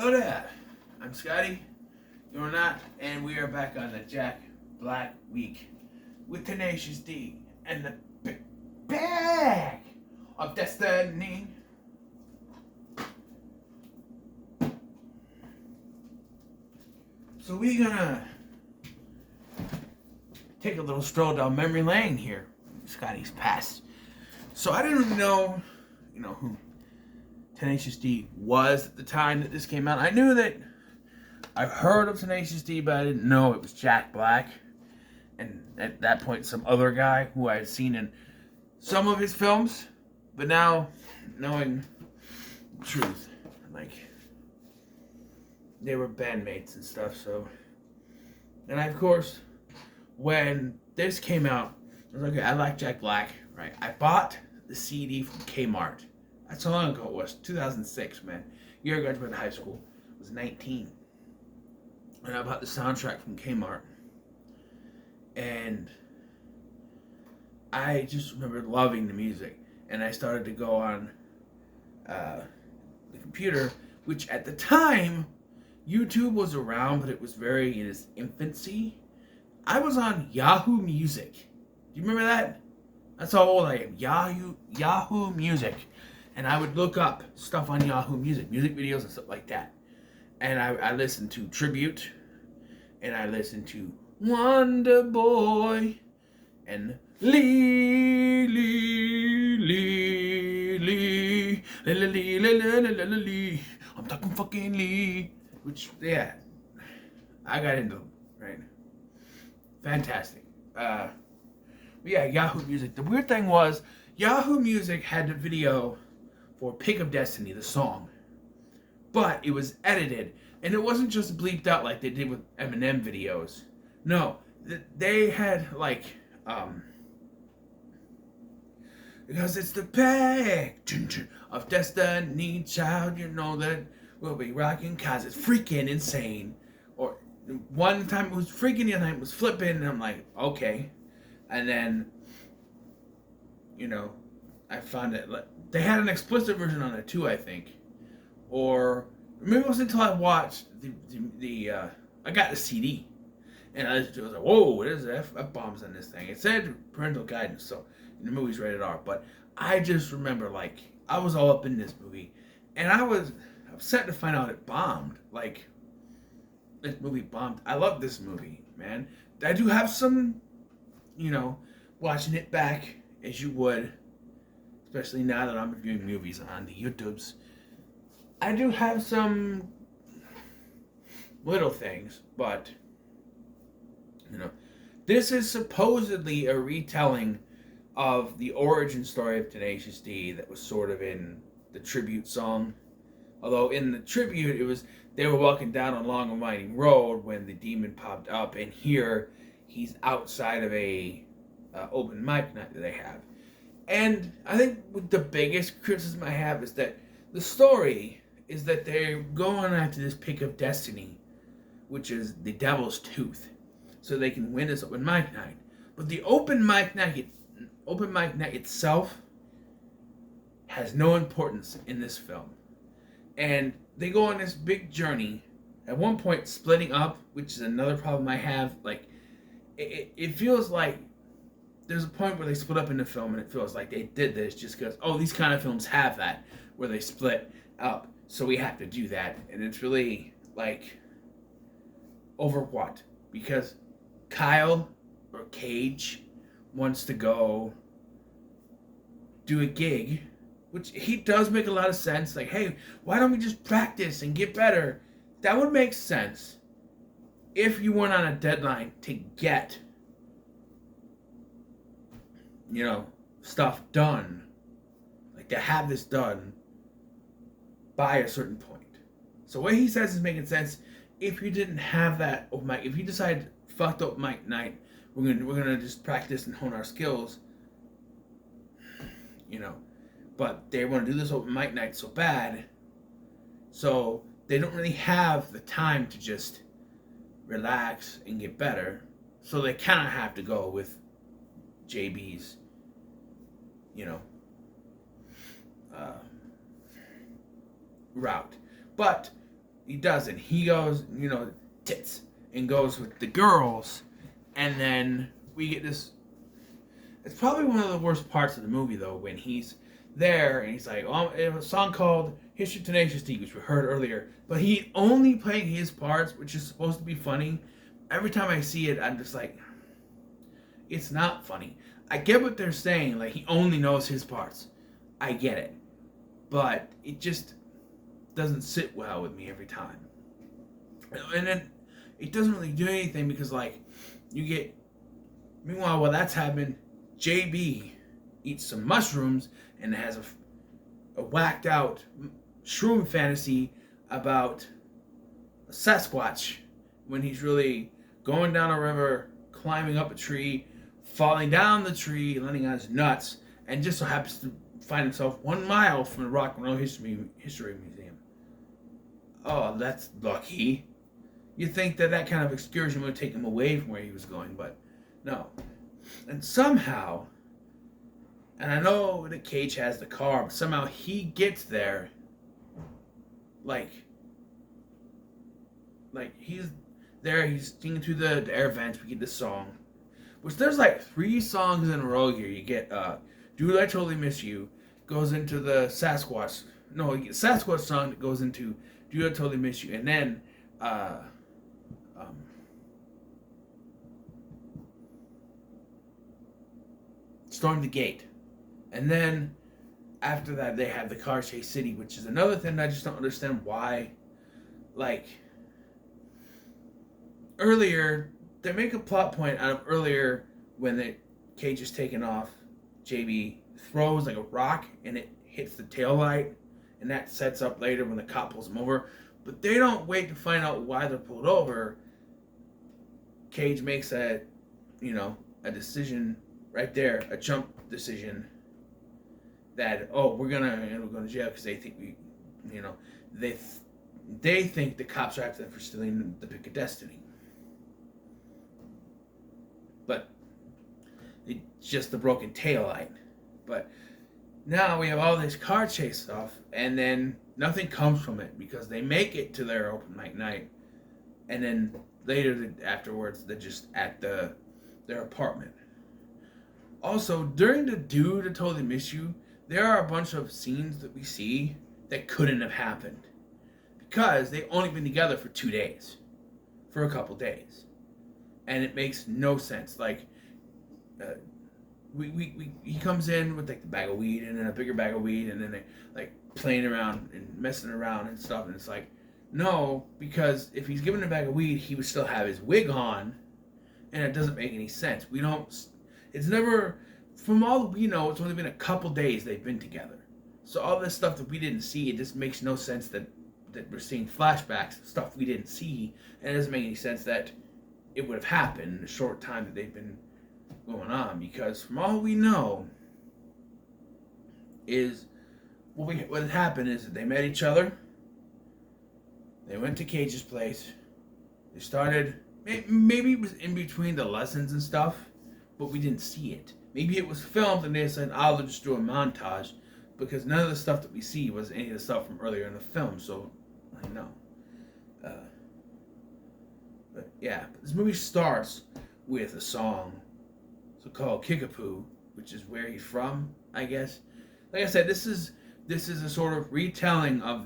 Hello there. I'm Scotty. You're not, and we are back on the Jack Black Week with Tenacious D and the big bag of destiny. So we're gonna take a little stroll down memory lane here, Scotty's past. So I didn't know, who Tenacious D was at the time that this came out. I knew that I've heard of Tenacious D, but I didn't know it was Jack Black. And at that point, some other guy who I had seen in some of his films. But now, knowing the truth, they were bandmates and stuff, so. And of course, when this came out, I was like, okay, I like Jack Black, right? I bought the CD from Kmart. That's how long ago it was, 2006, man. Year I graduated high school. I was 19. And I bought the soundtrack from Kmart. And I just remember loving the music. And I started to go on the computer, which at the time, YouTube was around, but it was very in its infancy. I was on Yahoo Music. Do you remember that? That's how old I am. Yahoo Music. And I would look up stuff on Yahoo Music videos and stuff like that. And I listened to Tribute, and I listened to Wonder Boy, and Lee, Lee, Lee, Lee, Lee, Lee, Lee, Lee, Lee, Lee. I'm talking fucking Lee. Which, yeah, I got into them, right? Fantastic. But yeah, Yahoo Music. The weird thing was, Yahoo Music had the video for Pick of Destiny, the song. But it was edited. And it wasn't just bleeped out like they did with Eminem videos. No. They had, because it's the pick of destiny, child, you know that we'll be rocking, cause it's freaking insane. Or one time it was freaking, the other time it was flipping, and I'm like, okay. And then, I found it, they had an explicit version on it too, I think. Or maybe it wasn't until I watched I got the CD. And I was like, whoa, what is that? F-bombs on this thing. It said parental guidance, so the movie's rated R. But I just remember, I was all up in this movie. And I was upset to find out it bombed. This movie bombed. I love this movie, man. I do have some, watching it back as you would, especially now that I'm reviewing movies on the YouTubes. I do have some little things, but, this is supposedly a retelling of the origin story of Tenacious D that was sort of in the tribute song. Although in the tribute, it was they were walking down a long and winding road when the demon popped up, and here he's outside of a open mic night that they have. And I think the biggest criticism I have is that the story is that they're going after this pick of destiny, which is the devil's tooth, so they can win this open mic night. But the open mic night itself has no importance in this film. And they go on this big journey, at one point splitting up, which is another problem I have. It feels like there's a point where they split up in the film, and it feels like they did this just because, these kind of films have that, where they split up, so we have to do that. And it's really, over what? Because Kyle, or Cage, wants to go do a gig, which he does make a lot of sense. Hey, why don't we just practice and get better? That would make sense if you weren't on a deadline to get, stuff done. To have this done by a certain point. So what he says is making sense. If you didn't have that open mic, if you decide, fuck the open mic night, we're gonna just practice and hone our skills, but they want to do this open mic night so bad, so they don't really have the time to just relax and get better, so they kind of have to go with JB's, route. But he doesn't. He goes, tits, and goes with the girls, and then we get this. It's probably one of the worst parts of the movie, though, when he's there and he's like, "Oh, it was a song called History Tenacious D, which we heard earlier," but he only playing his parts, which is supposed to be funny. Every time I see it, I'm just like, it's not funny. I get what they're saying, like he only knows his parts. I get it, but it just doesn't sit well with me every time. And then it doesn't really do anything because, like, you get. Meanwhile, while that's happening, JB eats some mushrooms and has a whacked out shroom fantasy about a Sasquatch when he's really going down a river, climbing up a tree, falling down the tree, landing on his nuts, and just so happens to find himself 1 mile from the Rock and Roll History Museum. Oh, that's lucky. You'd think that kind of excursion would take him away from where he was going, but no. And somehow, and I know that Cage has the car, but somehow he gets there, like he's there, he's singing through the air vents, we get this song, which there's like 3 songs in a row here. You get Dude, I Totally Miss You, goes into the Sasquatch, no, you get Sasquatch song that goes into Dude, I Totally Miss You, and then Storm the Gate. And then after that, they have the car chase city, which is another thing I just don't understand why. Like, earlier, they make a plot point out of earlier when the Cage is taken off. JB throws like a rock and it hits the taillight, and that sets up later when the cop pulls him over. But they don't wait to find out why they're pulled over. Cage makes a decision right there, a jump decision that, we're gonna go to jail because they think they think the cops are after them for stealing the Pick of Destiny. But it's just the broken taillight. But now we have all this car chase stuff, and then nothing comes from it because they make it to their open mic night, and then later afterwards they're just at their apartment. Also, during the Dude, I Totally Miss You, there are a bunch of scenes that we see that couldn't have happened because they've only been together for 2 days, for a couple days, and it makes no sense. Like, he comes in with like the bag of weed and then a bigger bag of weed, and then they like playing around and messing around and stuff, and it's like, no, because if he's given a bag of weed, he would still have his wig on, and it doesn't make any sense. It's never, from all we know, it's only been a couple days they've been together. So all this stuff that we didn't see, it just makes no sense that we're seeing flashbacks of stuff we didn't see, and it doesn't make any sense that it would have happened in a short time that they've been going on, because from all we know is what had happened is that they met each other, they went to Cage's place, they started, maybe it was in between the lessons and stuff, but we didn't see it. Maybe it was filmed and they said, I'll just do a montage, because none of the stuff that we see was any of the stuff from earlier in the film, so I know. But yeah, this movie starts with a song called Kickapoo, which is where he's from, I guess. Like I said, this is a sort of retelling and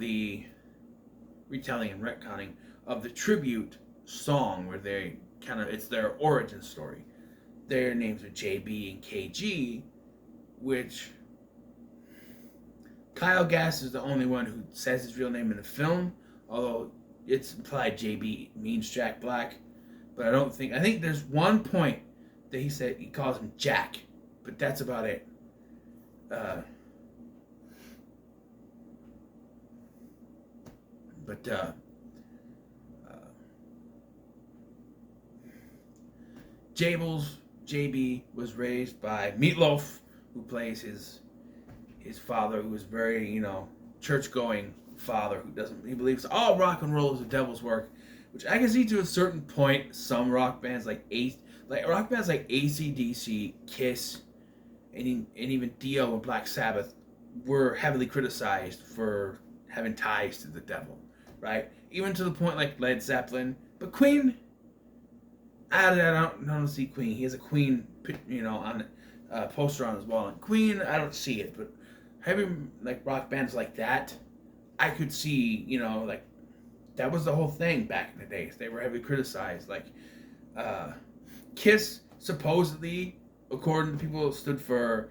retconning of the tribute song, where they it's their origin story. Their names are JB and KG, which Kyle Gass is the only one who says his real name in the film, although it's implied JB means Jack Black. But I think there's one point that he calls him Jack, but that's about it. JB was raised by Meatloaf, who plays his father, who is very, church-going father, he believes all rock and roll is the devil's work, which I can see to a certain point. Some rock bands like AC/DC, Kiss, and even Dio and Black Sabbath were heavily criticized for having ties to the devil. right? Even to the point like Led Zeppelin. But Queen, I don't see Queen. He has a Queen, on poster on his wall. And Queen, I don't see it. But heavy like rock bands like that, I could see. Like that was the whole thing back in the days. They were heavily criticized. Like Kiss supposedly, according to people, stood for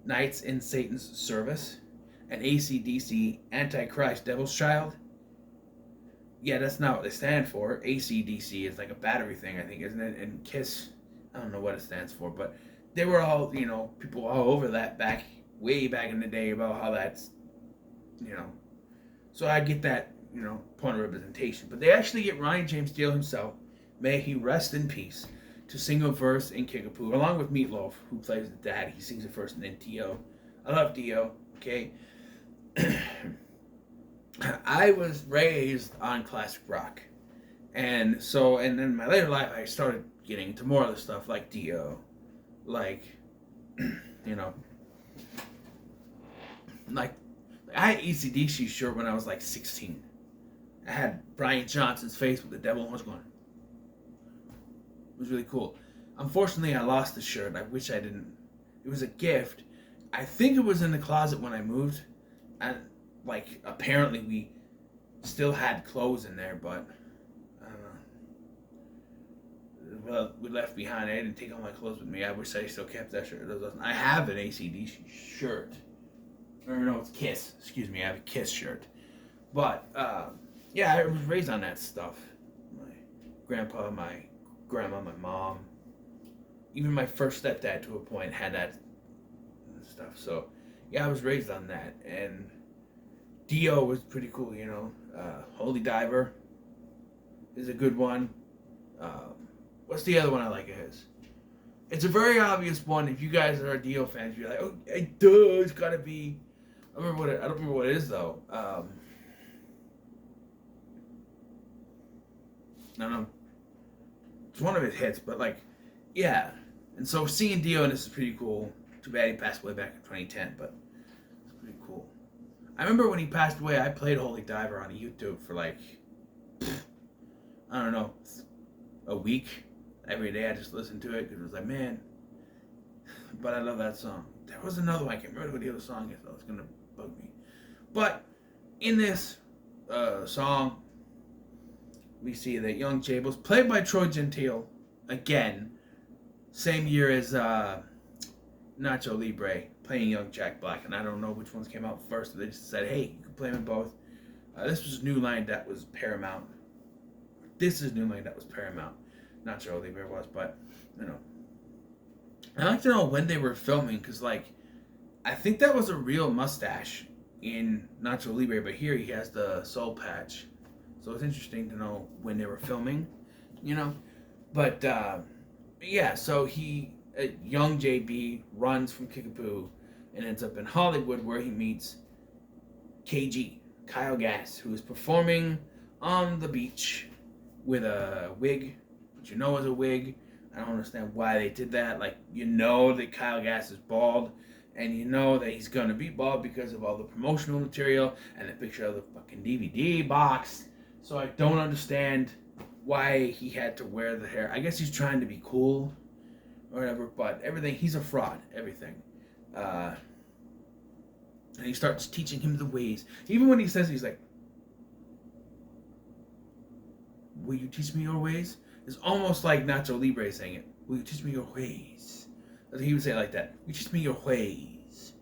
Knights in Satan's Service, and AC/DC, Antichrist, Devil's Child. Yeah, that's not what they stand for. AC/DC is like a battery thing, I think, isn't it? And Kiss, I don't know what it stands for, but they were all, people all over that way back in the day about how that's, So I get that, point of representation. But they actually get Ronnie James Dio himself, may he rest in peace, to sing a verse in Kickapoo, along with Meatloaf, who plays the dad. He sings it first, and then Dio. I love Dio, okay? I was raised on classic rock. And then in my later life, I started getting into more of the stuff like Dio. Like, like, I had AC/DC shirt when I was like 16. I had Brian Johnson's face with the devil on. What's going on? It was really cool. Unfortunately, I lost the shirt. I wish I didn't. It was a gift. I think it was in the closet when I moved. And, like, apparently we still had clothes in there, but I don't know. Well, we left behind. I didn't take all my clothes with me. I wish I still kept that shirt. I have an AC/DC shirt. Or no, it's Kiss. Excuse me, I have a Kiss shirt. But, yeah, I was raised on that stuff. My grandpa, my grandma, my mom, even my first stepdad to a point had that stuff. So yeah, I was raised on that, and Dio was pretty cool. Holy Diver is a good one. What's the other one I like of his? It's a very obvious one. If you guys are Dio fans, you're like, oh, duh, it's gotta be. I don't remember what it is though. I don't know. It's one of his hits, but like, yeah. And so seeing Dio in this is pretty cool. Too bad he passed away back in 2010, but it's pretty cool. I remember when he passed away, I played Holy Diver on YouTube for like, I don't know, a week. Every day I just listened to it because it was like, man. But I love that song. There was another one. I can't remember what the other song is, though. It's going to bug me. But in this song, we see that young Jables, played by Troy Gentile, again, same year as Nacho Libre, playing young Jack Black. And I don't know which ones came out first. They just said, hey, you can play them both. This was New Line that was Paramount. This is New Line that was Paramount. Nacho Libre was, but, I'd like to know when they were filming, because, like, I think that was a real mustache in Nacho Libre, but here he has the soul patch. So it's interesting to know when they were filming, But, yeah, so young JB runs from Kickapoo and ends up in Hollywood, where he meets KG, Kyle Gass, who is performing on the beach with a wig, which is a wig. I don't understand why they did that. Like, that Kyle Gass is bald, and that he's gonna be bald because of all the promotional material and the picture of the fucking DVD box. So I don't understand why he had to wear the hair. I guess he's trying to be cool or whatever, but everything, he's a fraud, everything. And he starts teaching him the ways. Even when he says, he's like, will you teach me your ways? It's almost like Nacho Libre saying it. Will you teach me your ways? He would say it like that. Will you teach me your ways?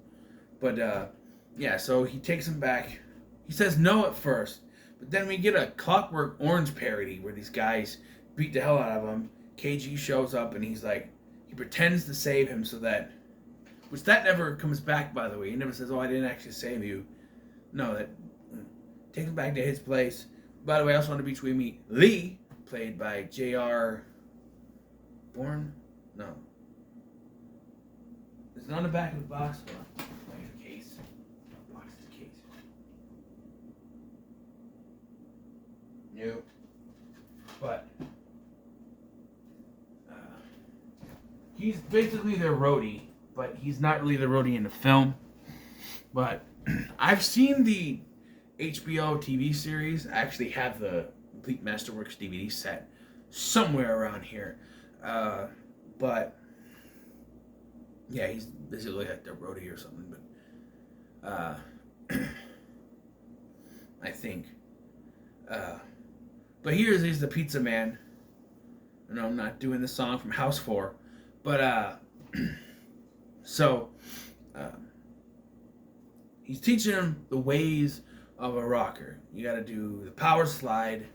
But, yeah, so he takes him back. He says no at first. But then we get a Clockwork Orange parody where these guys beat the hell out of him. KG shows up and he's like, he pretends to save him so that, which that never comes back, by the way. He never says, oh, I didn't actually save you. No, that takes him back to his place. By the way, also on the beach we meet Lee, played by J.R. Bourne? No. Is it on the back of the box? Hold on. Like a case. Box is a case. Nope. But he's basically their roadie, but he's not really the roadie in the film. But I've seen the HBO TV series. I actually have the Complete Masterworks DVD set somewhere around here. But yeah, he's basically like the roadie or something. But I think. But he's the pizza man. No, I'm not doing the song from House 4. But so he's teaching him the ways of a rocker. You got to do the power slide,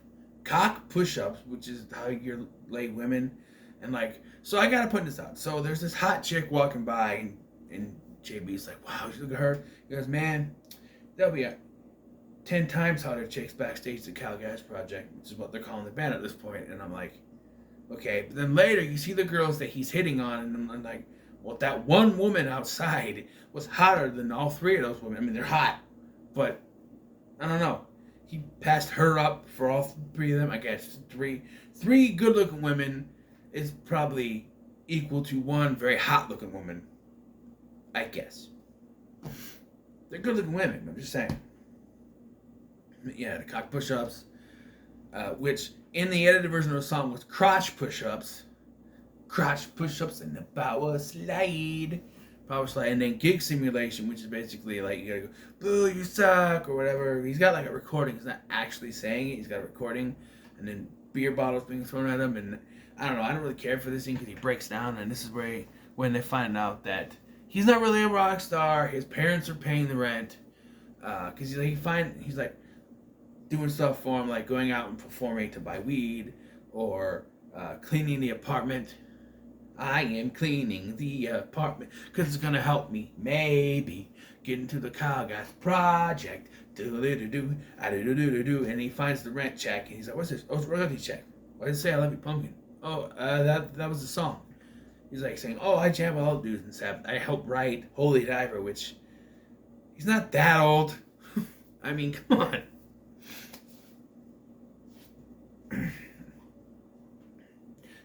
cock push-ups, which is how you lay women, and like. So I got to put this out. So there's this hot chick walking by, and JB's like, "Wow, look at her." He goes, "Man, there'll be 10 times hotter chicks backstage at the Cal Gas Project," which is what they're calling the band at this point. And I'm like, okay. But then later you see the girls that he's hitting on, and I'm like, well, that one woman outside was hotter than all three of those women. I mean, they're hot, but I don't know. He passed her up for all three of them. I guess three good-looking women is probably equal to one very hot-looking woman. I guess. They're good-looking women. I'm just saying. Yeah, the cock push-ups, which in the edited version of the song was crotch push-ups and the power slide, and then gig simulation, which is basically like you gotta go, boo, you suck, or whatever. He's got like a recording. He's not actually saying it. He's got a recording, and then beer bottles being thrown at him, and I don't know. I don't really care for this scene because he breaks down, and this is when they find out that he's not really a rock star. His parents are paying the rent, because he's like doing stuff for him, like going out and performing to buy weed or cleaning the apartment. I am cleaning the apartment because it's going to help me maybe get into the Cal Gas Project. Do-do-do-do, do-do-do-do-do. And he finds the rent check and he's like, "What's this? Oh, it's a royalty check. Why did it say I love you, pumpkin?" Oh, that was the song. He's like saying, "Oh, I jam with all the dudes in Sabbath. I helped write Holy Diver," which he's not that old. I mean, come on.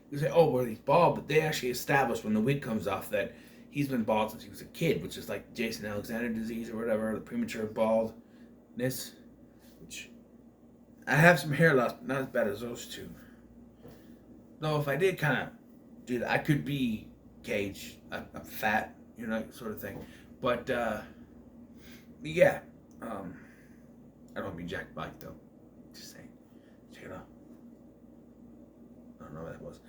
You say, "Oh, well, he's bald," but they actually established when the wig comes off that he's been bald since he was a kid, which is like Jason Alexander disease or whatever, the premature baldness. Which I have some hair loss, but not as bad as those two. Though if I did kind of do that, I could be Cage. I'm fat, sort of thing. But yeah, I don't want to be Jack Black though. Just saying. Check it out. I don't know what that was.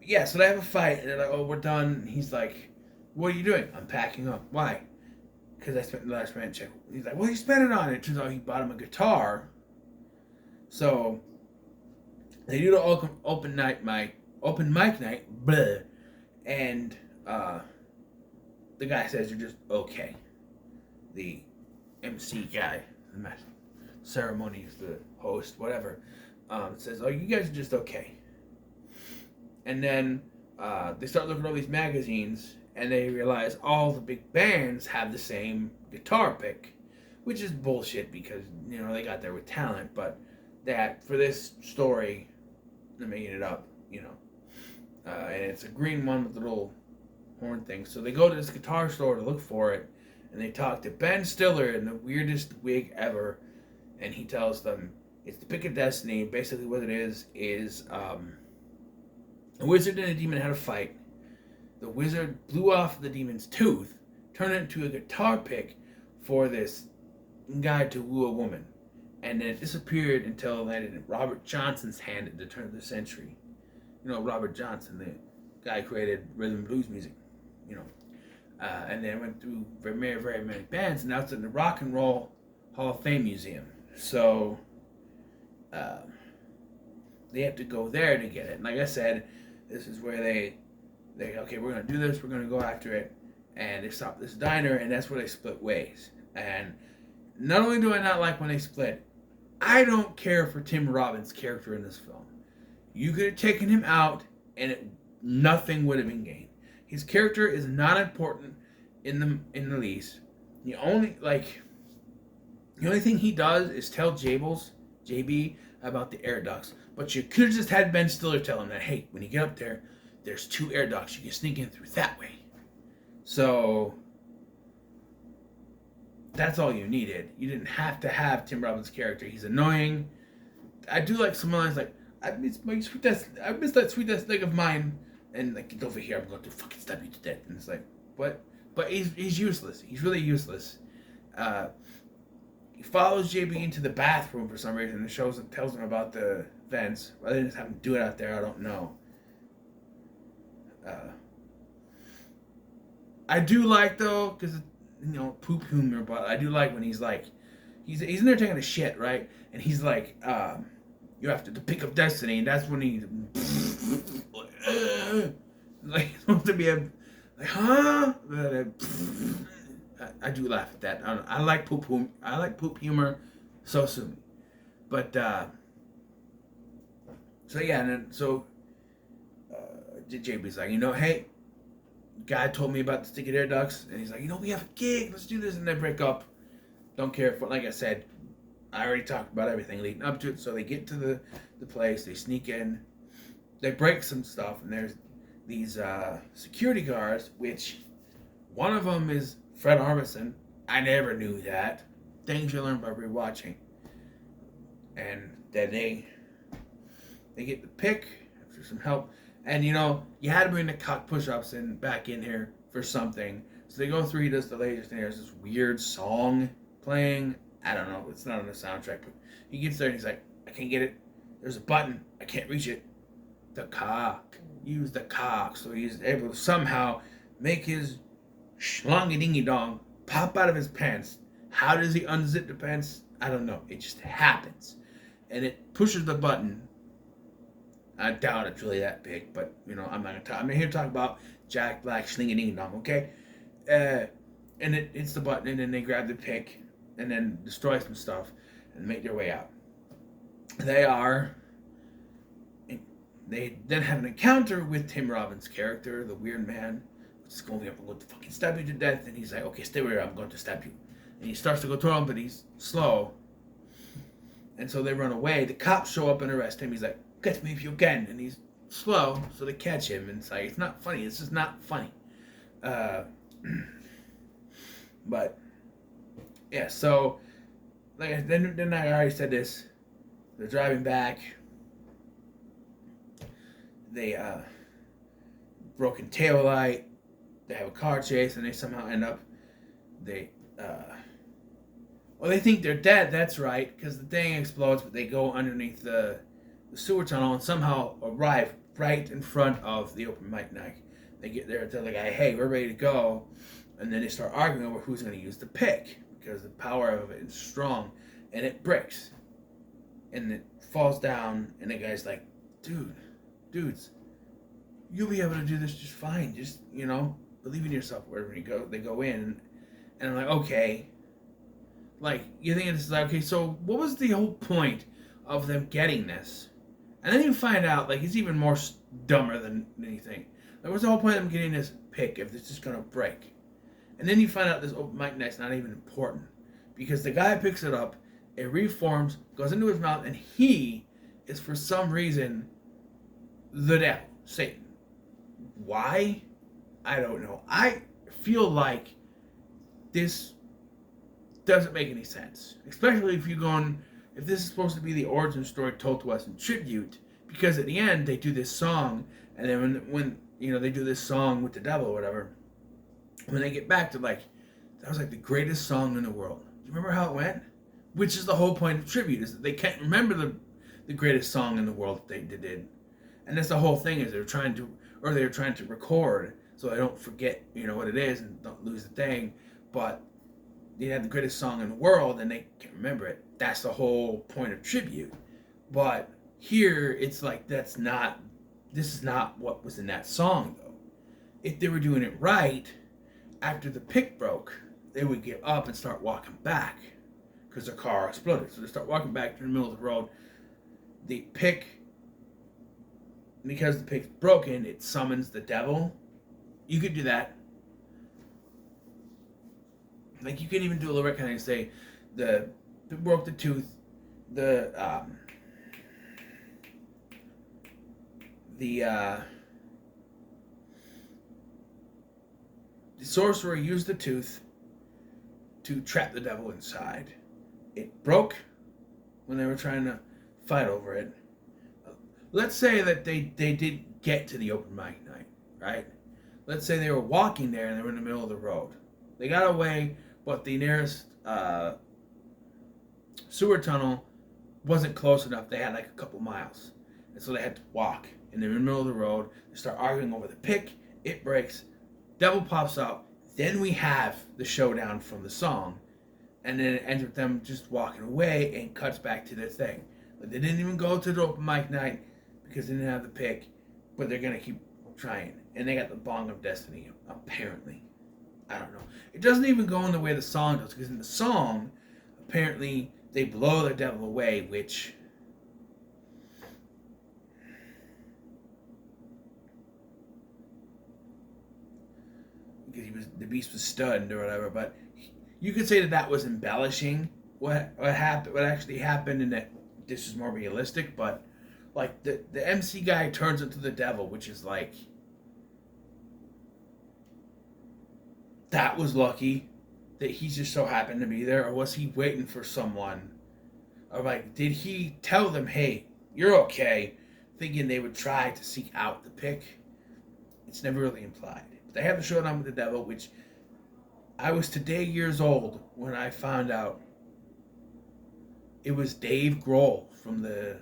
Yeah, so they have a fight, and they're like, "Oh, we're done." He's like, "What are you doing?" "I'm packing up." "Why?" "Because I spent the last rent check." He's like, "Well, you spent it on it." Turns out he bought him a guitar. So they do the open mic night, blah, and the guy says, "You're just okay." The MC guy, the ceremony is the host, whatever. Says, "Oh, you guys are just okay." And then they start looking at all these magazines, and they realize all the big bands have the same guitar pick, which is bullshit because they got there with talent. But that for this story, they're making it up, and it's a green one with the little horn thing. So they go to this guitar store to look for it, and they talk to Ben Stiller in the weirdest wig ever, and he tells them it's the pick of destiny. Basically what it is a wizard and a demon had a fight. The wizard blew off the demon's tooth, turned it into a guitar pick for this guy to woo a woman. And then it disappeared until it landed in Robert Johnson's hand at the turn of the century. Robert Johnson, the guy who created rhythm and blues music. And then went through very, very many bands, and now it's in the Rock and Roll Hall of Fame Museum. So they have to go there to get it. And like I said, this is where they okay, we're going to do this, we're going to go after it. And they stop this diner, and that's where they split ways. And not only do I not like when they split, I don't care for Tim Robbins' character in this film. You could have taken him out, and nothing would have been gained. His character is not important in the least. The only thing he does is tell JB, about the air ducts. But you could have just had Ben Stiller tell him that, hey, when you get up there, there's 2 air ducts. You can sneak in through that way. So that's all you needed. You didn't have to have Tim Robbins' character. He's annoying. I do like some lines like, I miss that sweet ass leg of mine, and like, get over here, I'm going to fucking stab you to death. And it's like, what? But he's useless. He's really useless. He follows JB into the bathroom for some reason and tells him about the vents. Rather than just have him do it out there, I don't know. I do like though, because poop humor, but I do like when he's like, he's in there taking a shit, right? And he's like, you have to pick up destiny, and that's when he like supposed to be a like, huh? I do laugh at that. I like poop humor. I like poop humor. So soon, but so yeah, and then JB's like, hey, guy told me about the sticky air ducts, and he's like, we have a gig, let's do this, and they break up. Don't care if, like I said, I already talked about everything leading up to it. So they get to the place, they sneak in, they break some stuff, and there's these security guards, which one of them is Fred Armisen. I never knew that. Things you learn by rewatching. And then they get the pick after some help. And you had to bring the cock push-ups back in here for something. So they go through, he does the latest, and there's this weird song playing. I don't know, it's not on the soundtrack, but he gets there and he's like, I can't get it. There's a button, I can't reach it. The cock. Use the cock. So he's able to somehow make his schlongy-dingy-dong pop out of his pants. How does he unzip the pants? I don't know. It just happens. And it pushes the button. I doubt it's really that big, but I'm not gonna talk. I'm here to talk about Jack Black Schlingy-Ding-Dong, okay? And it hits the button, and then they grab the pick, and then destroy some stuff, and make their way out. They then have an encounter with Tim Robbins' character, the weird man, which is going to fucking stab you to death, and he's like, okay, stay where you are, I'm going to stab you. And he starts to go toward him, but he's slow. And so they run away. The cops show up and arrest him. He's like, catch me if you can. And he's slow, so they catch him. And it's like, it's not funny. It's just not funny. But, yeah, so, then I already said this. They're driving back. They, broken tail light. They have a car chase, and they somehow end up, they think they're dead, that's right, because the thing explodes, but they go underneath the sewer tunnel and somehow arrive right in front of the open mic night. They get there, tell the guy, hey, we're ready to go, and then they start arguing over who's going to use the pick, because the power of it is strong, and it breaks, and it falls down, and the guy's like, dudes, you'll be able to do this just fine, just, believe in yourself wherever you go. They go in, and I'm like, okay. Like, you think this is like, okay, so what was the whole point of them getting this? And then you find out, like, it's even more dumber than anything. Like, what's the whole point of them getting this pick if it's just going to break? And then you find out this open mic night's not even important. Because the guy picks it up, it reforms, goes into his mouth, and he is, for some reason, the devil, Satan. Why? I don't know. I feel like this doesn't make any sense. Especially if if this is supposed to be the origin story told to us in tribute, because at the end they do this song, and then when they do this song with the devil or whatever, when they get back to that was like the greatest song in the world. Do you remember how it went? Which is the whole point of tribute, is that they can't remember the greatest song in the world that they did. And that's the whole thing, is they're trying to record so they don't forget, what it is and don't lose the thing. But they had the greatest song in the world and they can't remember it. That's the whole point of tribute. But here, it's like, this is not what was in that song, though. If they were doing it right, after the pick broke, they would get up and start walking back because their car exploded. So they start walking back to the middle of the road. The pick, because the pick's broken, it summons the devil. You could do that. Like, you can even do a little retcon and say, the broke the tooth, the sorcerer used the tooth to trap the devil inside. It broke when they were trying to fight over it. Let's say that they didn't get to the open mic night, right? Let's say they were walking there and they were in the middle of the road. They got away, but the nearest sewer tunnel wasn't close enough. They had like a couple miles. And so they had to walk. And they're in the middle of the road. They start arguing over the pick. It breaks. Devil pops out. Then we have the showdown from the song. And then it ends with them just walking away and cuts back to their thing. But they didn't even go to the open mic night because they didn't have the pick. But they're going to keep trying. And they got the bong of destiny, apparently. I don't know. It doesn't even go in the way the song does. Because in the song, apparently, they blow the devil away, which... because the beast was stunned or whatever, but you could say that was embellishing what happened, what actually happened, and that this is more realistic. But like the MC guy turns into the devil, which is like, that was lucky that he just so happened to be there, or was he waiting for someone, or like did he tell them, hey, you're okay, thinking they would try to seek out the pick? It's never really implied. They have the showdown with the devil, which I was today years old when I found out it was Dave Grohl from the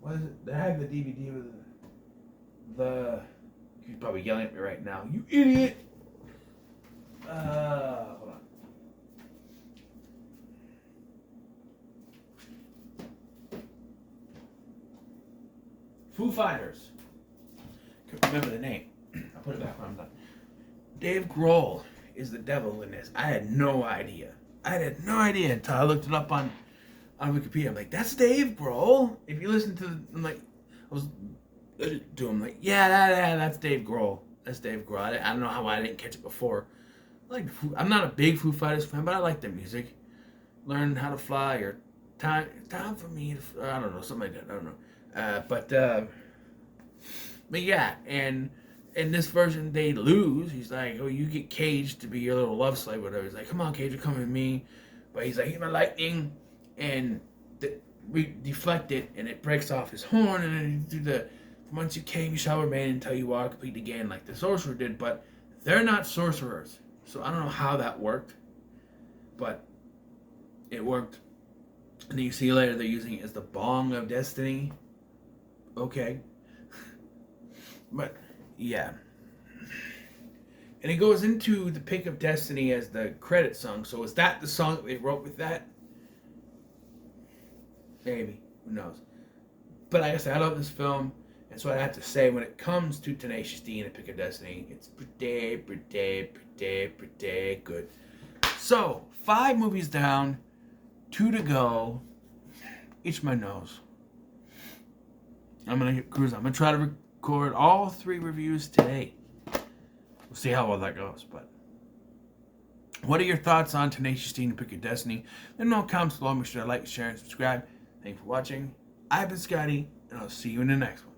what is it? They have the DVD with the you're probably yelling at me right now, you idiot. Hold on. Foo Fighters. Can't remember the name. I'll put it back when I'm done. Dave Grohl is the devil in this. I had no idea. Until I looked it up on Wikipedia. I'm like, that's Dave Grohl? If you listen to I'm like, I was to him like, yeah, that's Dave Grohl. That's Dave Grohl. I don't know how I didn't catch it before. I'm not a big Foo Fighters fan, but I like their music. Learn How to Fly or Time for Me. I don't know, something like that. I don't know. But yeah, and in this version they lose. He's like, oh, you get Cage to be your little love slave, whatever. He's like, come on, Cage, you're coming with me. But he's like, he's my lightning, and we deflect it, and it breaks off his horn, and then through the once you came, you shall remain until you are complete again, like the sorcerer did. But they're not sorcerers, so I don't know how that worked, but it worked. And then you see later they're using it as the bong of destiny. Okay. But, yeah. And it goes into the Pick of Destiny as the credit song. So is that the song that they wrote with that? Maybe. Who knows? But like I said, I love this film. And so I have to say, when it comes to Tenacious D and the Pick of Destiny, it's pretty good. So, 5 movies down, 2 to go. Itch my nose. I'm going to cruise. I'm going to try to record all 3 reviews today. We'll see how well that goes. But what are your thoughts on Tenacious D and Pick Your Destiny? Let me know in the comments below. Make sure to like, share, and subscribe. Thank you for watching. I've been Scotty, and I'll see you in the next one.